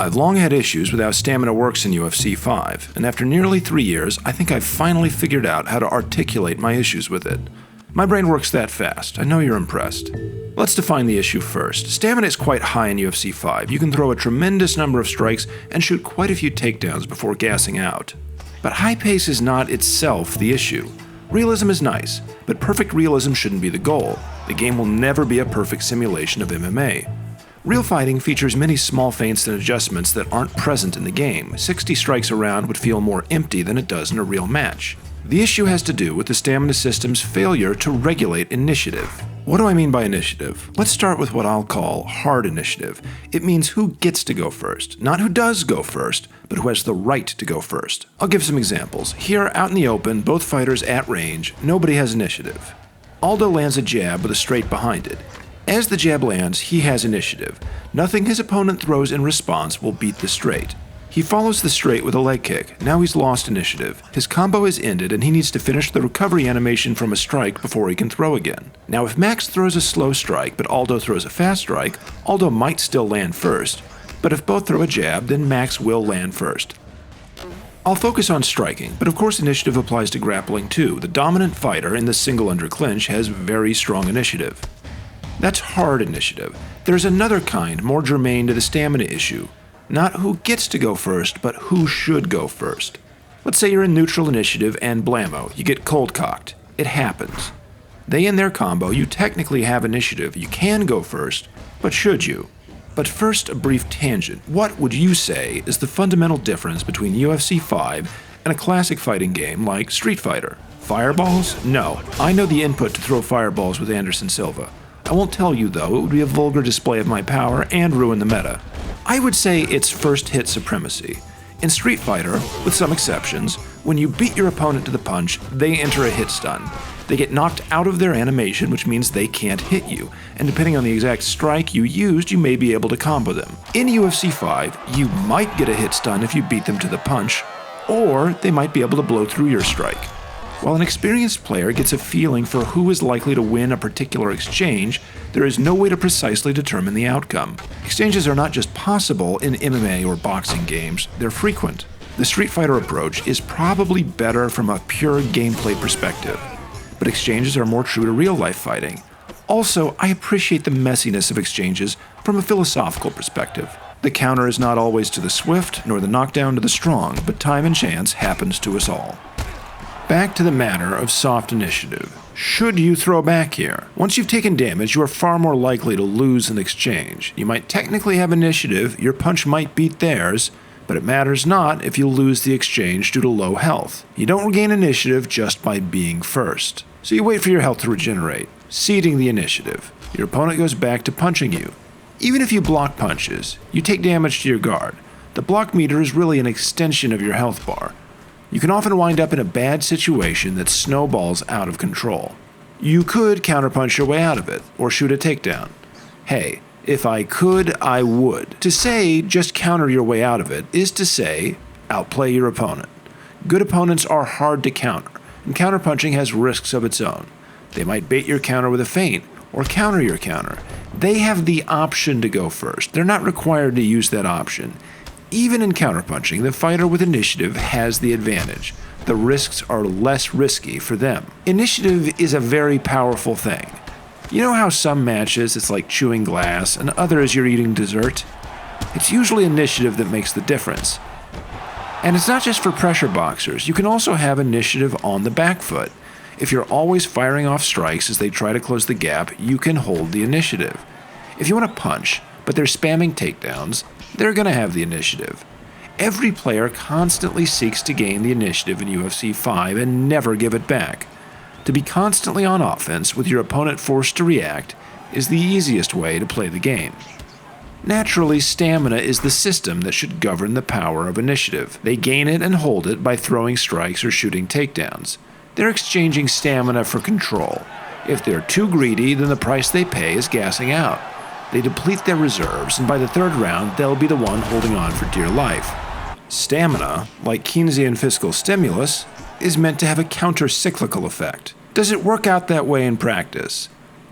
I've long had issues with how stamina works in UFC 5, and after nearly 3 years, I think I've finally figured out how to articulate my issues with it. My brain works that fast, I know you're impressed. Let's define the issue first. Stamina is quite high in UFC 5. You can throw a tremendous number of strikes and shoot quite a few takedowns before gassing out. But high pace is not itself the issue. Realism is nice, but perfect realism shouldn't be the goal. The game will never be a perfect simulation of MMA. Real fighting features many small feints and adjustments that aren't present in the game. 60 strikes a round would feel more empty than it does in a real match. The issue has to do with the stamina system's failure to regulate initiative. What do I mean by initiative? Let's start with what I'll call hard initiative. It means who gets to go first. Not who does go first, but who has the right to go first. I'll give some examples. Here, out in the open, both fighters at range, nobody has initiative. Aldo lands a jab with a straight behind it. As the jab lands, he has initiative. Nothing his opponent throws in response will beat the straight. He follows the straight with a leg kick. Now he's lost initiative. His combo is ended and he needs to finish the recovery animation from a strike before he can throw again. Now if Max throws a slow strike but Aldo throws a fast strike, Aldo might still land first. But if both throw a jab, then Max will land first. I'll focus on striking, but of course initiative applies to grappling too. The dominant fighter in the single under clinch has very strong initiative. That's hard initiative. There's another kind more germane to the stamina issue. Not who gets to go first, but who should go first. Let's say you're in neutral initiative and blammo, you get cold cocked. It happens. They end their combo, you technically have initiative. You can go first, but should you? But first, a brief tangent. What would you say is the fundamental difference between UFC 5 and a classic fighting game like Street Fighter? Fireballs? No. I know the input to throw fireballs with Anderson Silva. I won't tell you though, it would be a vulgar display of my power and ruin the meta. I would say it's first hit supremacy. In Street Fighter, with some exceptions, when you beat your opponent to the punch, they enter a hit stun. They get knocked out of their animation, which means they can't hit you, and depending on the exact strike you used, you may be able to combo them. In UFC 5, you might get a hit stun if you beat them to the punch, or they might be able to blow through your strike. While an experienced player gets a feeling for who is likely to win a particular exchange, there is no way to precisely determine the outcome. Exchanges are not just possible in MMA or boxing games, they're frequent. The Street Fighter approach is probably better from a pure gameplay perspective, but exchanges are more true to real-life fighting. Also, I appreciate the messiness of exchanges from a philosophical perspective. The counter is not always to the swift, nor the knockdown to the strong, but time and chance happens to us all. Back to the matter of soft initiative. Should you throw back here? Once you've taken damage, you are far more likely to lose an exchange. You might technically have initiative, your punch might beat theirs, but it matters not if you lose the exchange due to low health. You don't regain initiative just by being first. So you wait for your health to regenerate, ceding the initiative. Your opponent goes back to punching you. Even if you block punches, you take damage to your guard. The block meter is really an extension of your health bar. You can often wind up in a bad situation that snowballs out of control. You could counterpunch your way out of it, or shoot a takedown. Hey, if I could, I would. To say just counter your way out of it is to say outplay your opponent. Good opponents are hard to counter, and counterpunching has risks of its own. They might bait your counter with a feint, or counter your counter. They have the option to go first. They're not required to use that option. Even in counterpunching, the fighter with initiative has the advantage. The risks are less risky for them. Initiative is a very powerful thing. You know how some matches it's like chewing glass and others you're eating dessert? It's usually initiative that makes the difference. And it's not just for pressure boxers. You can also have initiative on the back foot. If you're always firing off strikes as they try to close the gap, you can hold the initiative. If you want to punch, but they're spamming takedowns, they're going to have the initiative. Every player constantly seeks to gain the initiative in UFC 5 and never give it back. To be constantly on offense with your opponent forced to react is the easiest way to play the game. Naturally, stamina is the system that should govern the power of initiative. They gain it and hold it by throwing strikes or shooting takedowns. They're exchanging stamina for control. If they're too greedy, then the price they pay is gassing out. They deplete their reserves, and by the third round, they'll be the one holding on for dear life. Stamina, like Keynesian fiscal stimulus, is meant to have a counter-cyclical effect. Does it work out that way in practice?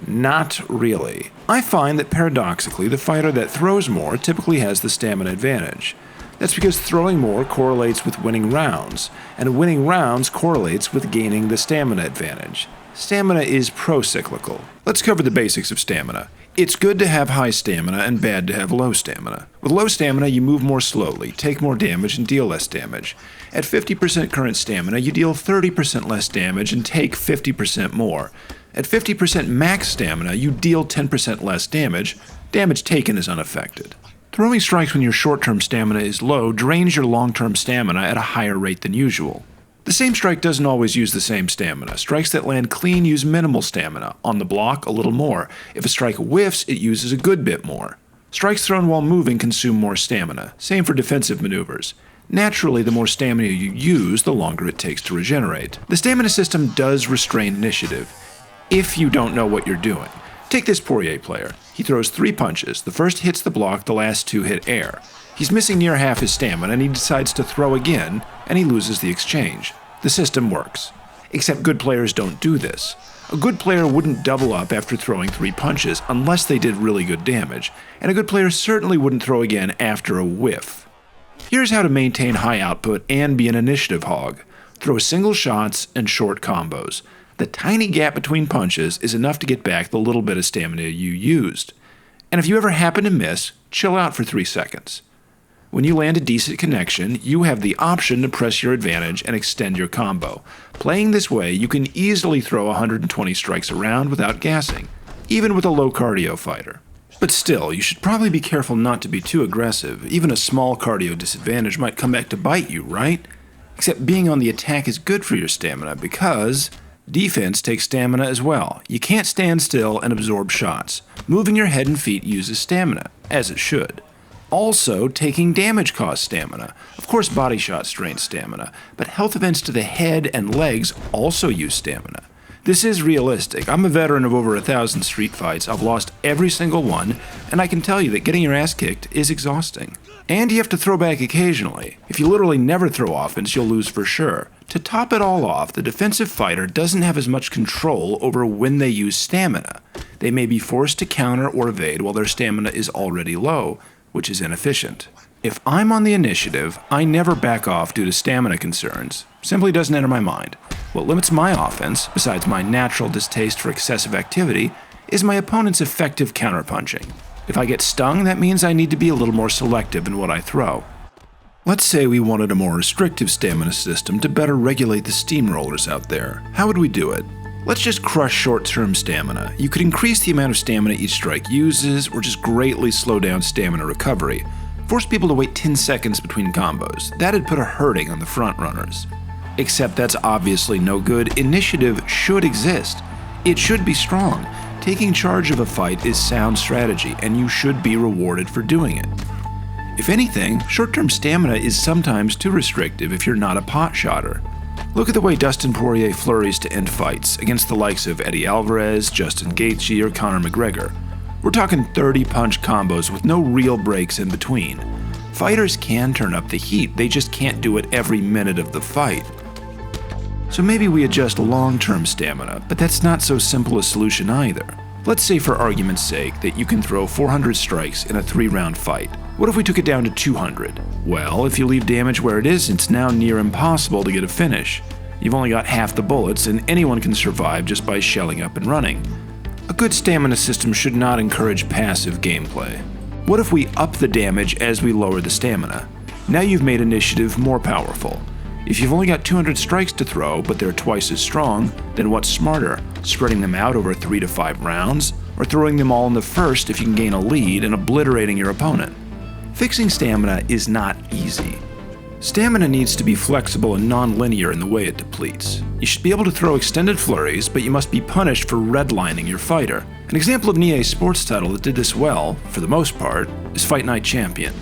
Not really. I find that paradoxically, the fighter that throws more typically has the stamina advantage. That's because throwing more correlates with winning rounds, and winning rounds correlates with gaining the stamina advantage. Stamina is pro-cyclical. Let's cover the basics of stamina. It's good to have high stamina and bad to have low stamina. With low stamina, you move more slowly, take more damage, and deal less damage. At 50% current stamina, you deal 30% less damage and take 50% more. At 50% max stamina, you deal 10% less damage. Damage taken is unaffected. Throwing strikes when your short-term stamina is low drains your long-term stamina at a higher rate than usual. The same strike doesn't always use the same stamina. Strikes that land clean use minimal stamina. On the block, a little more. If a strike whiffs, it uses a good bit more. Strikes thrown while moving consume more stamina. Same for defensive maneuvers. Naturally, the more stamina you use, the longer it takes to regenerate. The stamina system does restrain initiative, if you don't know what you're doing. Take this Poirier player. He throws 3 punches. The first hits the block, the last 2 hit air. He's missing near half his stamina and he decides to throw again, and he loses the exchange. The system works. Except good players don't do this. A good player wouldn't double up after throwing 3 punches unless they did really good damage, and a good player certainly wouldn't throw again after a whiff. Here's how to maintain high output and be an initiative hog. Throw single shots and short combos. The tiny gap between punches is enough to get back the little bit of stamina you used. And if you ever happen to miss, chill out for 3 seconds. When you land a decent connection, you have the option to press your advantage and extend your combo. Playing this way, you can easily throw 120 strikes around without gassing, even with a low cardio fighter. But still, you should probably be careful not to be too aggressive. Even a small cardio disadvantage might come back to bite you, right? Except being on the attack is good for your stamina because defense takes stamina as well. You can't stand still and absorb shots. Moving your head and feet uses stamina, as it should. Also, taking damage costs stamina. Of course, body shots drain stamina, but health events to the head and legs also use stamina. This is realistic. I'm a veteran of over 1,000 street fights. I've lost every single one, and I can tell you that getting your ass kicked is exhausting. And you have to throw back occasionally. If you literally never throw offense, you'll lose for sure. To top it all off, the defensive fighter doesn't have as much control over when they use stamina. They may be forced to counter or evade while their stamina is already low, which is inefficient. If I'm on the initiative, I never back off due to stamina concerns. Simply doesn't enter my mind. What limits my offense, besides my natural distaste for excessive activity, is my opponent's effective counterpunching. If I get stung, that means I need to be a little more selective in what I throw. Let's say we wanted a more restrictive stamina system to better regulate the steamrollers out there. How would we do it? Let's just crush short-term stamina. You could increase the amount of stamina each strike uses, or just greatly slow down stamina recovery. Force people to wait 10 seconds between combos. That'd put a hurting on the front runners. Except that's obviously no good. Initiative should exist. It should be strong. Taking charge of a fight is sound strategy, and you should be rewarded for doing it. If anything, short-term stamina is sometimes too restrictive if you're not a pot shotter. Look at the way Dustin Poirier flurries to end fights against the likes of Eddie Alvarez, Justin Gaethje, or Conor McGregor. We're talking 30-punch combos with no real breaks in between. Fighters can turn up the heat, they just can't do it every minute of the fight. So maybe we adjust long-term stamina, but that's not so simple a solution either. Let's say for argument's sake that you can throw 400 strikes in a 3-round fight. What if we took it down to 200? Well, if you leave damage where it is, it's now near impossible to get a finish. You've only got half the bullets, and anyone can survive just by shelling up and running. A good stamina system should not encourage passive gameplay. What if we up the damage as we lower the stamina? Now you've made initiative more powerful. If you've only got 200 strikes to throw, but they're twice as strong, then what's smarter? Spreading them out over 3 to 5 rounds? Or throwing them all in the first if you can gain a lead and obliterating your opponent? Fixing stamina is not easy. Stamina needs to be flexible and non-linear in the way it depletes. You should be able to throw extended flurries, but you must be punished for redlining your fighter. An example of an EA Sports title that did this well, for the most part, is Fight Night Champion.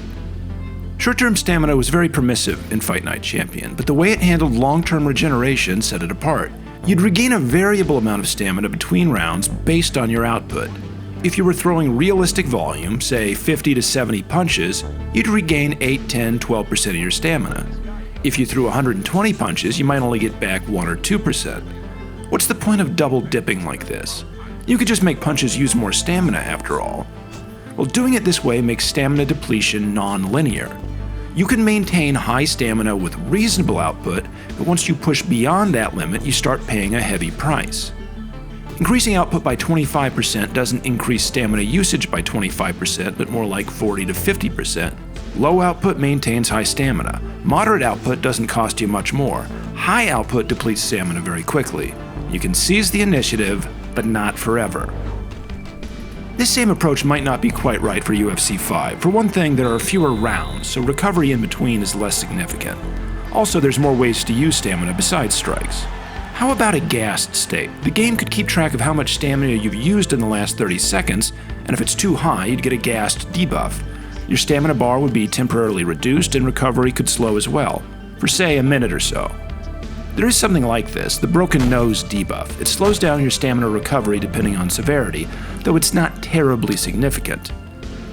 Short-term stamina was very permissive in Fight Night Champion, but the way it handled long-term regeneration set it apart. You'd regain a variable amount of stamina between rounds based on your output. If you were throwing realistic volume, say 50 to 70 punches, you'd regain 8, 10, 12% of your stamina. If you threw 120 punches, you might only get back 1 or 2%. What's the point of double dipping like this? You could just make punches use more stamina after all. Well, doing it this way makes stamina depletion non-linear. You can maintain high stamina with reasonable output, but once you push beyond that limit, you start paying a heavy price. Increasing output by 25% doesn't increase stamina usage by 25%, but more like 40 to 50%. Low output maintains high stamina. Moderate output doesn't cost you much more. High output depletes stamina very quickly. You can seize the initiative, but not forever. This same approach might not be quite right for UFC 5. For one thing, there are fewer rounds, so recovery in between is less significant. Also, there's more ways to use stamina besides strikes. How about a gassed state? The game could keep track of how much stamina you've used in the last 30 seconds, and if it's too high, you'd get a gassed debuff. Your stamina bar would be temporarily reduced, and recovery could slow as well, for say a minute or so. There is something like this, the broken nose debuff. It slows down your stamina recovery depending on severity, though it's not terribly significant.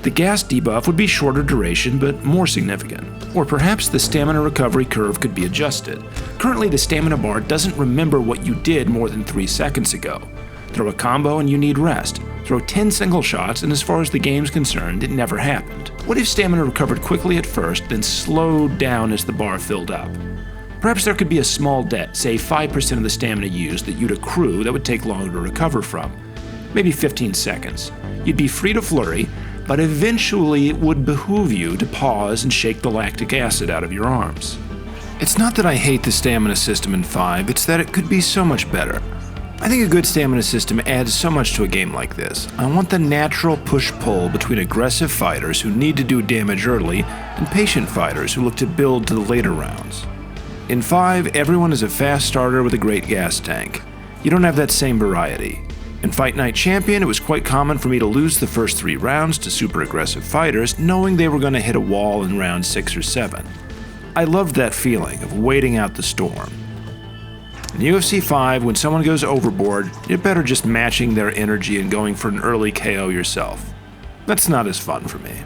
The gas debuff would be shorter duration but more significant. Or perhaps the stamina recovery curve could be adjusted. Currently, the stamina bar doesn't remember what you did more than 3 seconds ago. Throw a combo and you need rest. Throw 10 single shots, and as far as the game's concerned, it never happened. What if stamina recovered quickly at first, then slowed down as the bar filled up? Perhaps there could be a small debt, say 5% of the stamina used, that you'd accrue that would take longer to recover from. Maybe 15 seconds. You'd be free to flurry, but eventually it would behoove you to pause and shake the lactic acid out of your arms. It's not that I hate the stamina system in 5, it's that it could be so much better. I think a good stamina system adds so much to a game like this. I want the natural push-pull between aggressive fighters who need to do damage early and patient fighters who look to build to the later rounds. In 5, everyone is a fast starter with a great gas tank. You don't have that same variety. In Fight Night Champion, it was quite common for me to lose the first 3 rounds to super aggressive fighters, knowing they were going to hit a wall in round 6 or 7. I loved that feeling of waiting out the storm. In UFC 5, when someone goes overboard, you're better just matching their energy and going for an early KO yourself. That's not as fun for me.